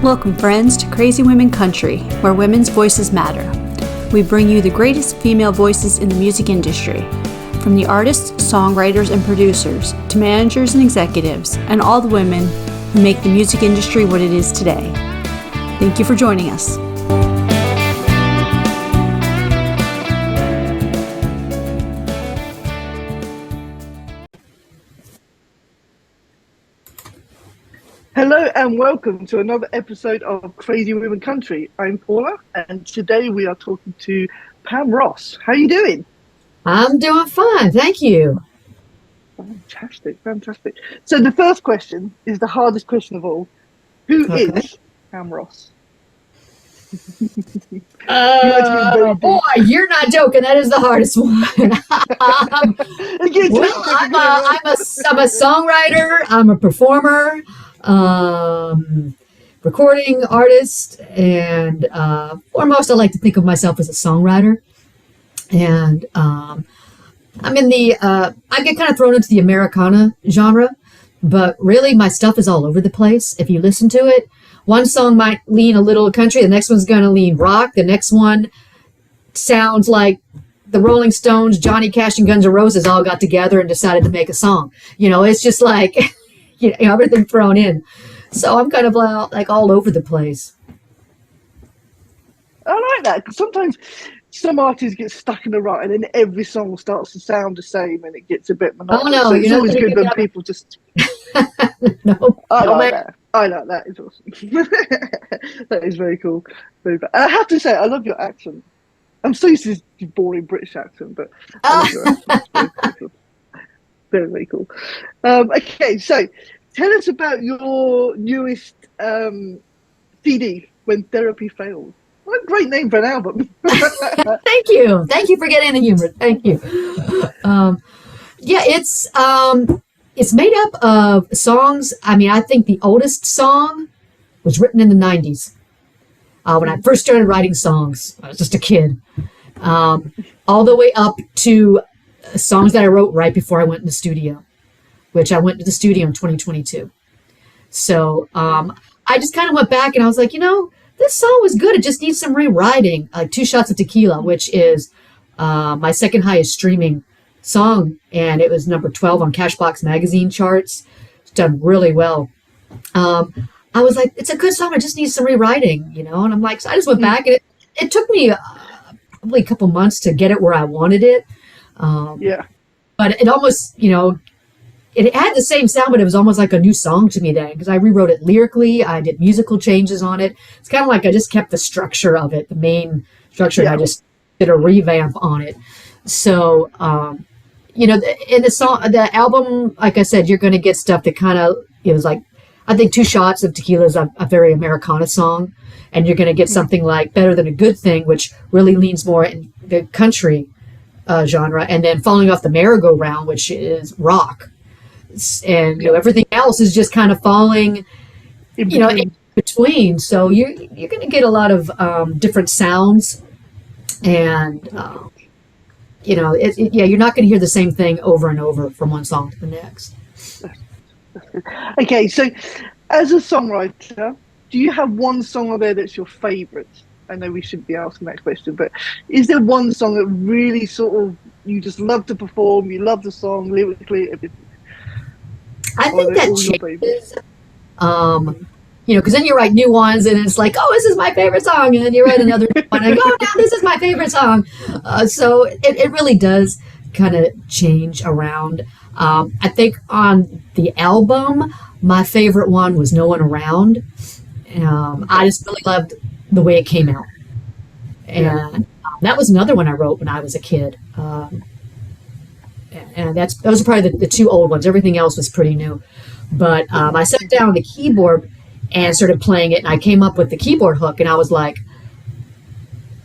Welcome, friends, to Crazy Women Country, where women's voices matter. We bring you the greatest female voices in the music industry, from the artists, songwriters, and producers, to managers and executives, and all the women who make the music industry what it is today. Thank you for joining us. Hello and welcome to another episode of Crazy Women Country. I'm Paula, and today we are talking to Pam Ross. How are you doing? I'm doing fine, thank you. Fantastic. So the first question is the hardest question of all. Who is Pam Ross? Boy, you're not joking. That is the hardest one. I'm a songwriter. I'm a performer, recording artist, and foremost, I like to think of myself as a songwriter. And I'm in the I get kind of thrown into the Americana genre, but really my stuff is all over the place. If you listen to it, one song might lean a little country, the next one's going to lean rock, the next one sounds like the Rolling Stones, Johnny Cash, and Guns N' Roses all got together and decided to make a song. You know, it's just like everything thrown in. So I'm kind of like all over the place. I like that, because sometimes some artists get stuck in the rut and then every song starts to sound the same and it gets a bit monotonous. Oh, no, so it's always good when people just... No. I like that. It's awesome. That is very cool. I have to say, I love your accent. I'm so used to this boring British accent, but I love your accent. It's very cool. Very, very cool. Okay, so tell us about your newest CD, When Therapy Fails. What a great name for an album. Thank you. Thank you for getting the humor. Thank you. It's made up of songs. I mean, I think the oldest song was written in the 90s. When I first started writing songs, I was just a kid. All the way up to songs that I wrote right before I went in the studio, which I went to the studio in 2022. So I just kind of went back and I was like, this song was good. It just needs some rewriting. Like Two Shots of Tequila, which is my second highest streaming song, and it was number 12 on Cashbox magazine charts. It's done really well. I was like, it's a good song. It just needs some rewriting, and I'm like, so I just went back, and it took me probably a couple months to get it where I wanted it. But it almost, it had the same sound, but it was almost like a new song to me then, because I rewrote it lyrically. I did musical changes on it. It's kind of like I just kept the structure of it, the main structure, and I just did a revamp on it. So, in the song, the album, like I said, you're going to get stuff that kind of is like, I think Two Shots of Tequila is a very Americana song, and you're going to get something like Better Than a Good Thing, which really leans more in the country genre, and then Falling Off the Merry-Go-Round, which is rock. And everything else is just kind of falling in between. So you're going to get a lot of different sounds, and you're not going to hear the same thing over and over from one song to the next. Okay, so as a songwriter, do you have one song on there that's your favorite? I know we shouldn't be asking that question, but is there one song that really sort of you just love to perform, you love the song lyrically, everything? I think that changes, because then you write new ones and it's like, oh, this is my favorite song. And then you write another one and go, now this is my favorite song. So it really does kind of change around. I think on the album, my favorite one was No One Around. I just really loved the way it came out. And that was another one I wrote when I was a kid. And those are probably the two old ones. Everything else was pretty new. But I sat down on the keyboard and started playing it, and I came up with the keyboard hook, and I was like,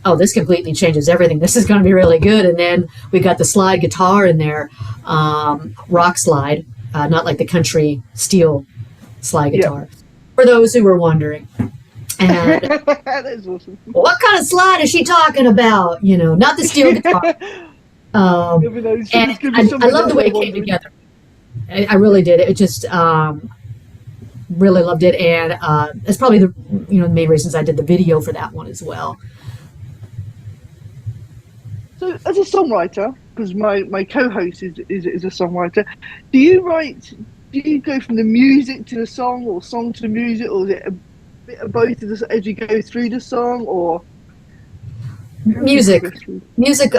oh, this completely changes everything. This is going to be really good. And then we got the slide guitar in there, rock slide, not like the country steel slide guitar, for those who were wondering. And that is awesome. What kind of slide is she talking about? Not the steel guitar. And I love the way it came together. I really did. It just, really loved it, and that's probably the main reasons I did the video for that one as well. So, as a songwriter, because my co-host is a songwriter, do you write? Do you go from the music to the song, or song to the music, or is it a bit of both as you go through the song, or Music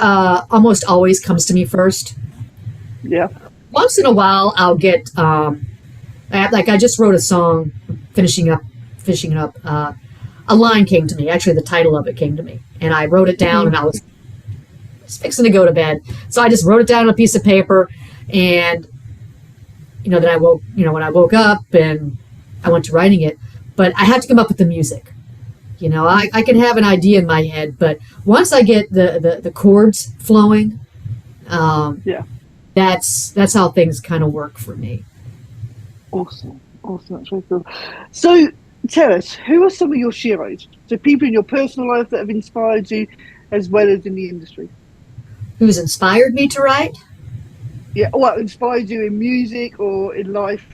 almost always comes to me first. Yeah. Once in a while, I'll get like I just wrote a song, finishing it up. A line came to me. Actually, the title of it came to me, and I wrote it down, and I was fixing to go to bed. So I just wrote it down on a piece of paper, and then I woke, when I woke up and I went to writing it, but I have to come up with the music. I can have an idea in my head, but once I get the chords flowing, that's how things kind of work for me. Awesome. That's very cool. So tell us, who are some of your heroes? So people in your personal life that have inspired you, as well as in the industry. Who's inspired me to write? Yeah, what inspired you in music or in life?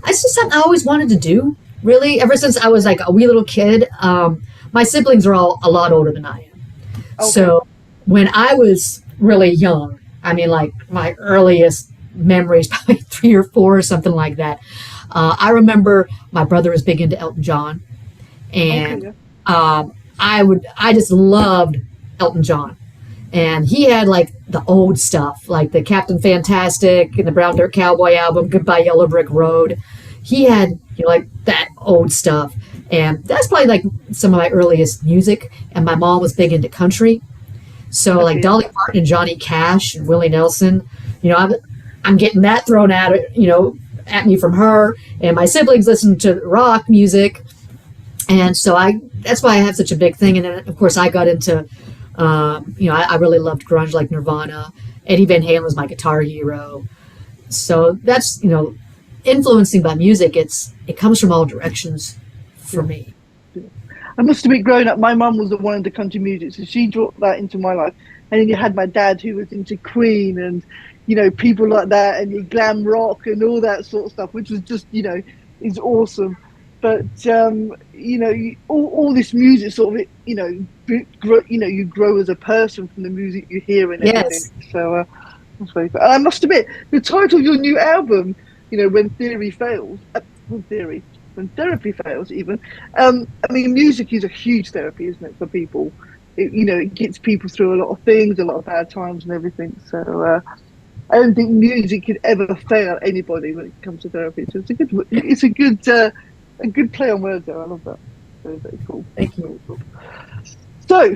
It's just something I always wanted to do, really, ever since I was like a wee little kid. My siblings are all a lot older than I am. Okay. So when I was really young, I mean, like my earliest memories, probably 3 or 4 or something like that. I remember my brother was big into Elton John, and I just loved Elton John. And he had like the old stuff, like the Captain Fantastic and the Brown Dirt Cowboy album, Goodbye Yellow Brick Road. He had, like that old stuff. And that's probably like some of my earliest music. And my mom was big into country. So like Dolly Parton and Johnny Cash and Willie Nelson, I'm getting that thrown at at me from her. And my siblings listen to rock music. And so that's why I have such a big thing. And then of course I got into I really loved grunge, like Nirvana. Eddie Van Halen was my guitar hero. So that's, influencing by music. It comes from all directions for me. I must admit, growing up, my mum was the one into country music, so she brought that into my life. And then you had my dad who was into Queen and, people like that, and your glam rock and all that sort of stuff, which was just, is awesome. But all this music sort of you grow as a person from the music you hear and everything. Yes. So that's very cool. And I must admit, the title of your new album, When Therapy Fails, even. Music is a huge therapy, isn't it, for people? It gets people through a lot of things, a lot of bad times and everything. So I don't think music could ever fail anybody when it comes to therapy. So it's a good play on words there. I love that. Very, very cool. Thank you. Cool. So,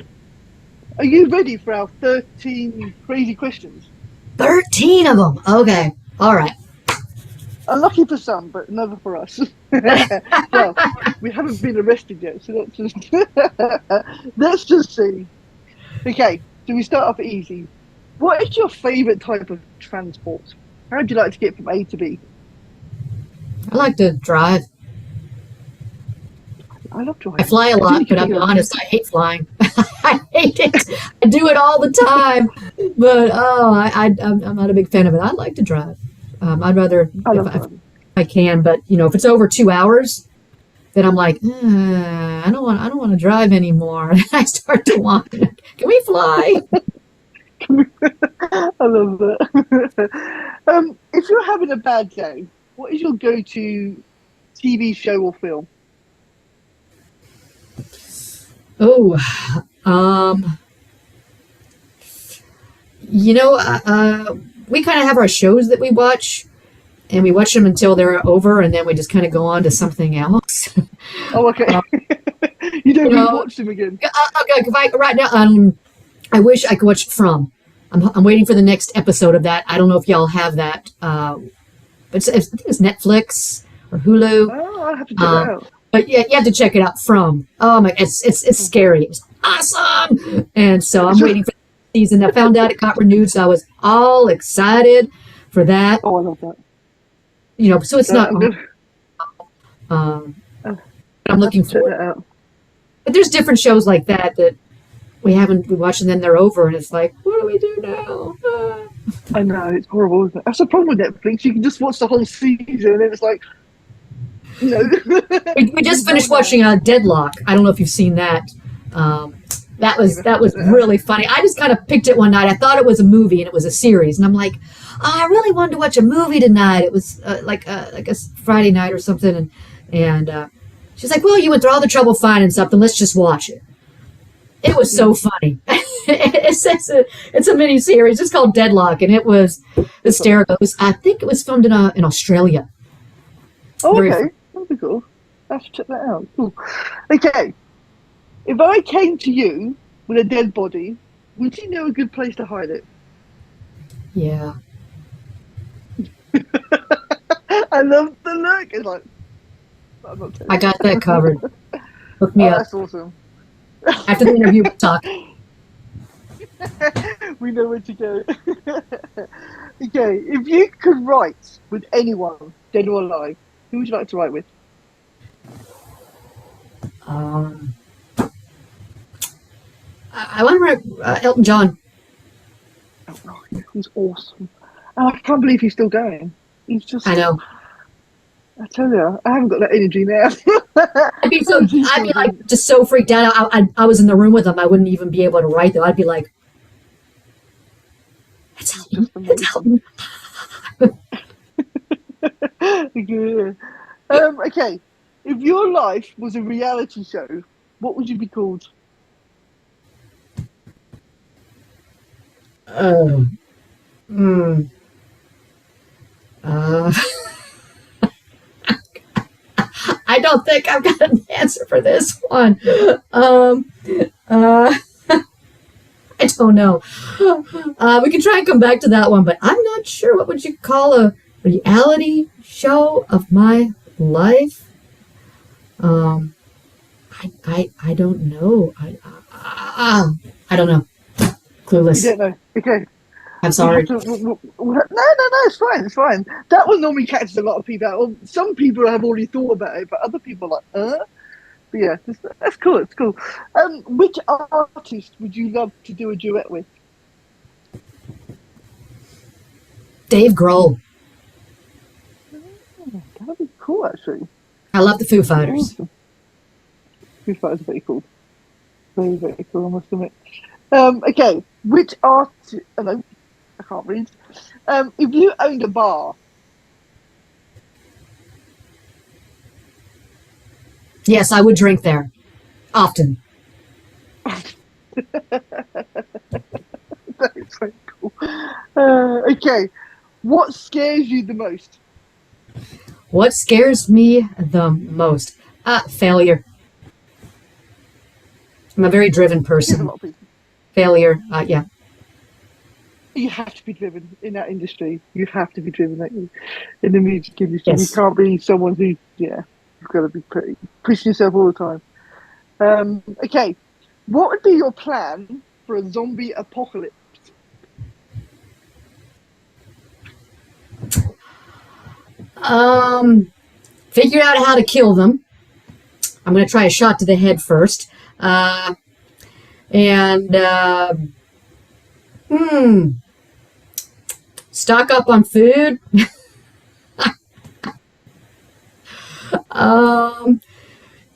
are you ready for our 13 crazy questions? 13 of them. Okay. All right. Unlucky for some, but never for us. Well, we haven't been arrested yet, so let's just see. Okay, so we start off easy. What is your favourite type of transport? How would you like to get from A to B? I like to drive. I love driving. I fly a lot, but I'll be honest, I hate flying. I hate it. I do it all the time, but I'm not a big fan of it. I like to drive. I'd rather if I can, but if it's over 2 hours, then I'm like, I don't want to drive anymore. I start to want. Can we fly? I love that. If you're having a bad day, what is your go-to TV show or film? Oh, we kind of have our shows that we watch, and we watch them until they're over, and then we just kind of go on to something else. Oh, okay. You don't watch them again. Okay, right now, I wish I could watch From. I'm waiting for the next episode of that. I don't know if y'all have that, but I think it's Netflix or Hulu. Oh, I'll have to check it out. But yeah, you have to check it out. From. Oh my, it's scary. It's awesome. And so I'm waiting for the season. I found out it got renewed, so I was all excited for that. Oh, I love that. So it's not. I'm looking for it. Out. But there's different shows like that we watch and then they're over, and it's like, what do we do now? I know, it's horrible, isn't it? That's the problem with Netflix. You can just watch the whole season, and then it's like, No. We just finished watching Deadlock. I don't know if you've seen that. That was really funny. I just kind of picked it one night. I thought it was a movie and it was a series, and I'm like, I really wanted to watch a movie tonight. It was like a Friday night or something, and she's like, well, you went through all the trouble finding something. Let's just watch it. It was so funny. It's a mini series. It's called Deadlock, and it was hysterical. I think it was filmed in Australia. Oh, okay, that'd be cool. I have to check that out. Cool. Okay, if I came to you with a dead body, would you know a good place to hide it? Yeah. I love the look. It's like, I'm not I got that covered. Hook me up. That's awesome. After the interview, we'll talk. We know where to go. Okay, if you could write with anyone, dead or alive, who would you like to write with? I want to write Elton John. Oh, he's awesome. And I can't believe he's still going. He's just. I know. I tell you, I haven't got that energy now. I'd be like just so freaked out. I was in the room with him. I wouldn't even be able to write though. I'd be like, it's Elton. It's Elton. Yeah. Okay, if your life was a reality show, what would you be called? I don't think I've got an answer for this one. I don't know. We can try and come back to that one, but I'm not sure. What would you call a reality show of my life? I don't know. I don't know. Clueless. You don't know. Okay. I'm sorry. No, it's fine. It's fine. That one normally catches a lot of people out. Well, some people have already thought about it, but other people are like, But yeah, that's cool. It's cool. Which artist would you love to do a duet with? Dave Grohl. Oh, that'd be cool, actually. I love the Foo Fighters. Awesome. Foo Fighters are very cool. Very, very cool, I must admit. Okay, which artist... Hello, I can't read. If you owned a bar... Yes, I would drink there. Often. That's very cool. Okay, what scares you the most? What scares me the most? Failure. I'm a very driven person. A lot of people. Failure, yeah. You have to be driven in that industry. You have to be driven in the music industry. Yes. You can't be someone who, you've got to be pushing yourself all the time. Okay, what would be your plan for a zombie apocalypse? Figure out how to kill them. I'm going to try a shot to the head first. Stock up on food.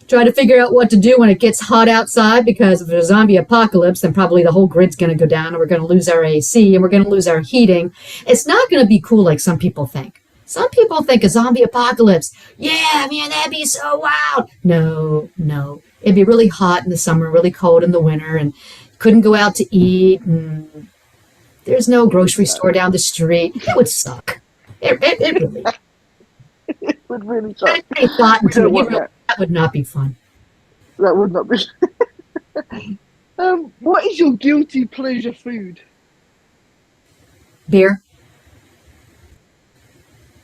Try to figure out what to do when it gets hot outside, because if there's a zombie apocalypse, then probably the whole grid's going to go down and we're going to lose our AC and we're going to lose our heating. It's not going to be cool like some people think. Some people think a zombie apocalypse, yeah, man, that'd be so wild. No. It'd be really hot in the summer, really cold in the winter, and couldn't go out to eat. And there's no grocery store down the street. It would suck. It really It would really suck. That would not be fun. That would not be. What is your guilty pleasure food? Beer.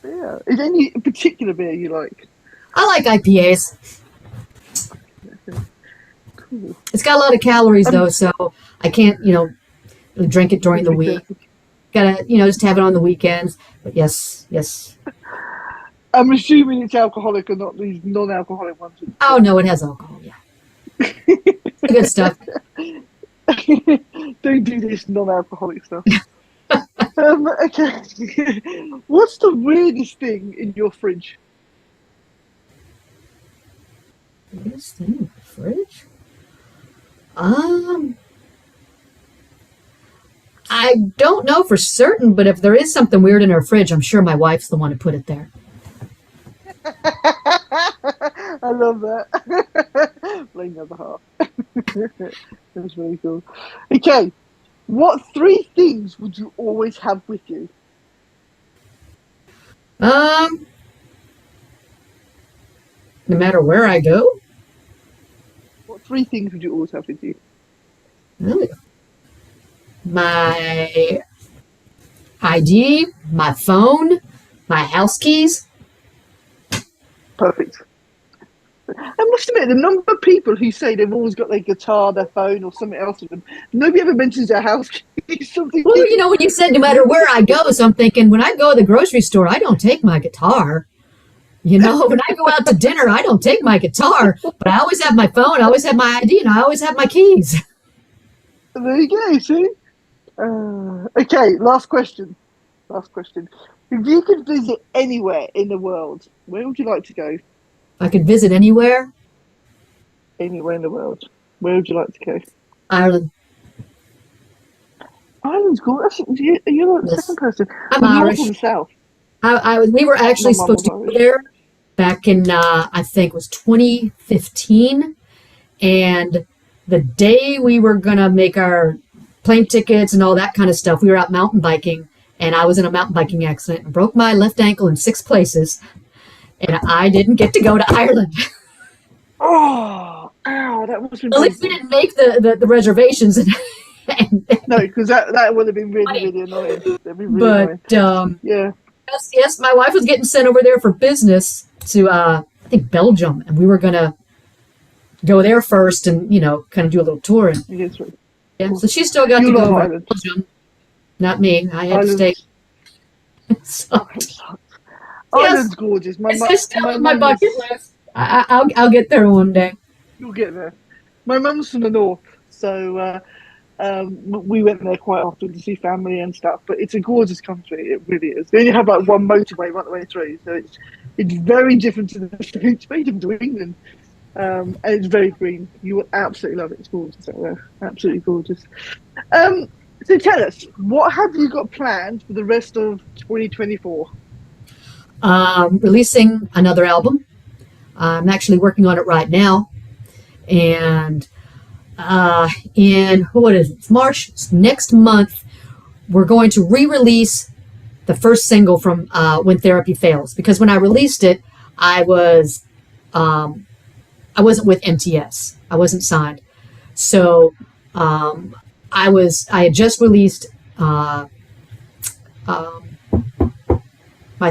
Yeah. Is there any particular beer you like? I like IPAs. Cool. It's got a lot of calories though, so I can't, really drink it during the week. Gotta, just have it on the weekends. But yes. I'm assuming it's alcoholic and not these non-alcoholic ones. Oh no, it has alcohol. Yeah, good stuff. Don't do this non-alcoholic stuff. Okay. What's the weirdest thing in your fridge? Weirdest thing in the fridge? I don't know for certain, but if there is something weird in our fridge, I'm sure my wife's the one who put it there. I love that. Blame the other half. That's very cool. Okay, what three things would you always have with you? No matter where I go? What three things would you always have with you? Really? My ID, my phone, my house keys. Perfect. I must admit, the number of people who say they've always got their guitar, their phone, or something else with them, nobody ever mentions their house keys. Something. Well, you know, when you said no matter where I go, so I'm thinking when I go to the grocery store, I don't take my guitar. You know, when I go out to dinner, I don't take my guitar, but I always have my phone, I always have my ID, and I always have my keys. There you go, see? Okay, last question. Last question. If you could visit anywhere in the world, where would you like to go? I could visit anywhere. Anywhere in the world. Where would you like to go? Ireland. Ireland's cool. You're the Yes. second person. I'm North Irish. or the south? We were actually My mum supposed to was go Irish. there back in, I think it was 2015. And the day we were going to make our plane tickets and all that kind of stuff, we were out mountain biking. And I was in a mountain biking accident and broke my left ankle in 6 places. And I didn't get to go to Ireland. Oh, ow, that must have been At least we didn't make the reservations. No, because that would have been really, Funny. really annoying. That'd be really annoying. But Yeah. yes, my wife was getting sent over there for business to I think Belgium, and we were gonna go there first and kind of do a little tour. And Yes, right. yeah, so she still got You to go love to Ireland. Belgium, not me. I had to Ireland's- stay. So, Ireland's gorgeous. it's still on my mum bucket was- list. I'll get there one day. You'll get there. My mum's from the north, so we went there quite often to see family and stuff. But it's a gorgeous country. It really is. They only have like one motorway right the way through, so it's very different to the States, very different to England. And it's very green. You will absolutely love it. It's gorgeous out there. Absolutely gorgeous. So tell us, what have you got planned for the rest of 2024? Releasing another album. I'm actually working on it right now, and in what is it? It's March next month. We're going to re-release the first single from "When Therapy Fails," because when I released it, I wasn't with MTS. I wasn't signed, so I had just released my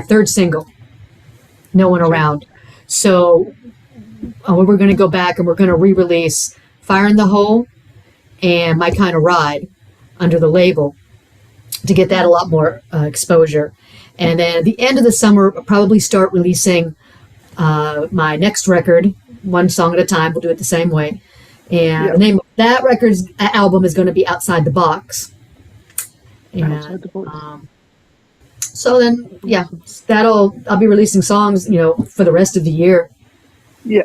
third single, "No One Around." So we're going to go back and we're going to re-release "Fire in the Hole" and "My Kind of Ride" under the label to get that a lot more exposure. And then at the end of the summer, we'll probably start releasing my next record, one song at a time. We'll do it the same way. And the name of that album is going to be "Outside the Box." And, Outside the Box. So then, yeah, I'll be releasing songs, for the rest of the year. Yeah.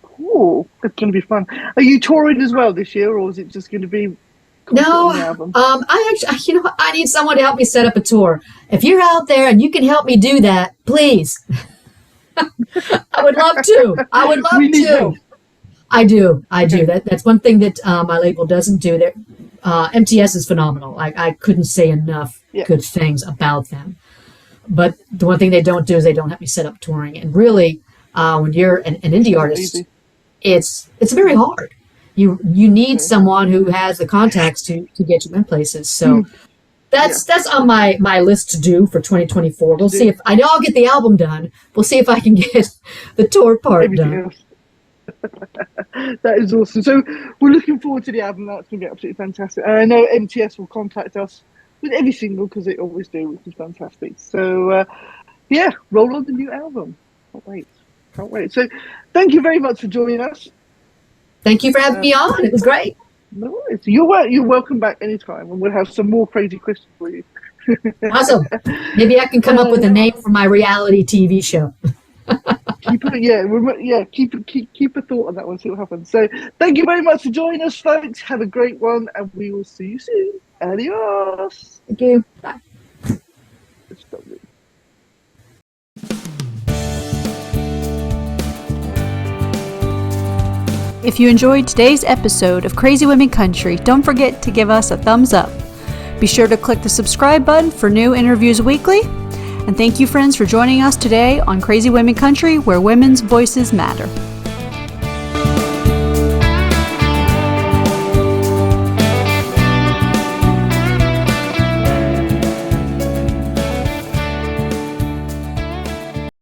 Cool. It's going to be fun. Are you touring as well this year, or is it just going to be? No, on the album? I need someone to help me set up a tour. If you're out there and you can help me do that, please. I would love to. We need help. I do. That's one thing that my label doesn't do. That MTS is phenomenal. I couldn't say enough good things about them. But the one thing they don't do is they don't help me set up touring. And really, when you're an indie artist, Easy. it's very hard. You need someone who has the contacts to get you in places. So that's on my list to do for 2024. We'll see if I know I'll get the album done. We'll see if I can get the tour part Everything done. else. That is awesome. So we're looking forward to the album. That's going to be absolutely fantastic. And I know MTS will contact us with every single, because they always do, which is fantastic. So roll on the new album. Can't wait. So thank you very much for joining us. Thank you for having me on. It was great. No worries. You're welcome back anytime, and we'll have some more crazy questions for you. Awesome. Maybe I can come up with a name for my reality TV show. keep a thought on that one, see what happens. So thank you very much for joining us, folks. Have a great one, and we will see you soon. Adios. Thank you. Bye. If you enjoyed today's episode of Crazy Women Country, don't forget to give us a thumbs up. Be sure to click the subscribe button for new interviews weekly. And thank you, friends, for joining us today on Crazy Women Country, where women's voices matter.